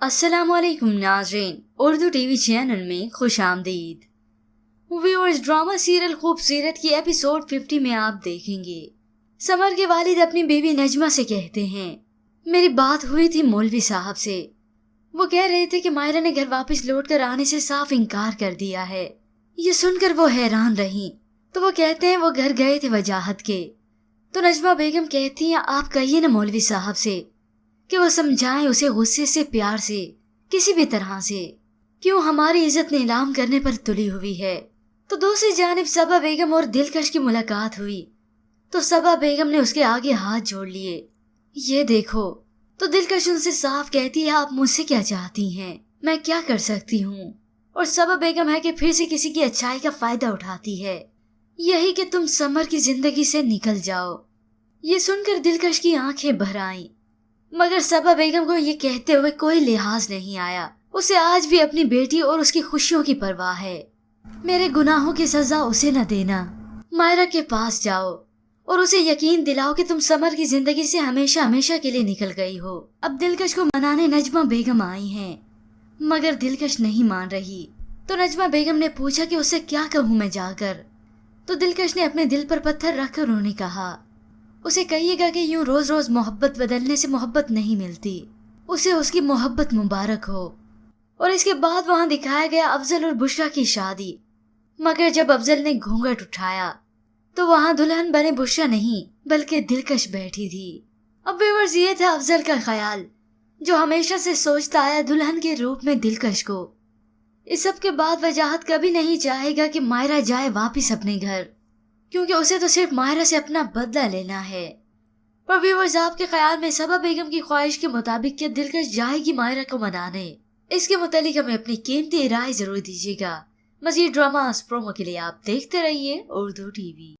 अस्सलाम वालेकुम नाज़रीन, उर्दू टीवी चैनल में खुश आमदीद। व्यूअर्स, ड्रामा सीरियल खूबसूरत की एपिसोड 50 में आप देखेंगे समर के वालिद अपनी बीवी नजमा से कहते हैं, मेरी बात हुई थी मौलवी साहब से। वो कह रहे थे कि मायरा ने घर वापस लौट कर आने से साफ इनकार कर दिया है। ये सुनकर वो हैरान रही तो वो कहते हैं वो घर गए थे वजाहत के। तो नजमा बेगम कहती हैं, आप कहिए ना मौलवी साहब से कि वो समझाएं उसे गुस्से से, प्यार से, किसी भी तरह से, क्यों हमारी इज्जत नीलाम करने पर तुली हुई है। तो दूसरी जानिब सबा बेगम और दिलकश की मुलाकात हुई तो सबा बेगम ने उसके आगे हाथ जोड़ लिए। ये देखो, तो दिलकश उनसे साफ कहती है, आप मुझसे क्या चाहती हैं, मैं क्या कर सकती हूँ। और सबा बेगम है कि फिर से किसी की अच्छाई का फायदा उठाती है, यही कि तुम समर की जिंदगी से निकल जाओ। ये सुनकर दिलकश की आंखें भर आईं, मगर सबा बेगम को ये कहते हुए कोई लिहाज नहीं आया। उसे आज भी अपनी बेटी और उसकी खुशियों की परवाह है। मेरे गुनाहों की सजा उसे न देना, मायरा के पास जाओ और उसे यकीन दिलाओ कि तुम समर की जिंदगी से हमेशा हमेशा के लिए निकल गई हो। अब दिलकश को मनाने नजमा बेगम आई हैं, मगर दिलकश नहीं मान रही। तो नजमा बेगम ने पूछा कि उसे क्या कहूँ मैं जाकर। तो दिलकश ने अपने दिल पर पत्थर रखकर उन्होंने कहा, उसे कहिएगा कि यूं रोज रोज मोहब्बत बदलने से मोहब्बत नहीं मिलती, उसे उसकी मोहब्बत मुबारक हो। और इसके बाद वहां दिखाया गया अफजल और बुशरा की शादी। मगर जब अफजल ने घूंघट उठाया तो वहां दुल्हन बने बुशरा नहीं बल्कि दिलकश बैठी थी। अब व्यूअर्स, ये था अफजल का ख्याल जो हमेशा से सोचता आया दुल्हन के रूप में दिलकश को। इस सब के बाद वजाहत कभी नहीं चाहेगा कि मायरा जाए वापिस अपने घर, क्योंकि उसे तो सिर्फ मायरा से अपना बदला लेना है। पर व्यूअर्स, आपके ख्याल में सबा बेगम की ख्वाहिश के मुताबिक क्या दिलकश जाएगी मायरा को मनाने? इसके मुतालिक हमें अपनी कीमती राय जरूर दीजिएगा। मज़ीद ड्रामा प्रोमो के लिए आप देखते रहिए उर्दू टीवी।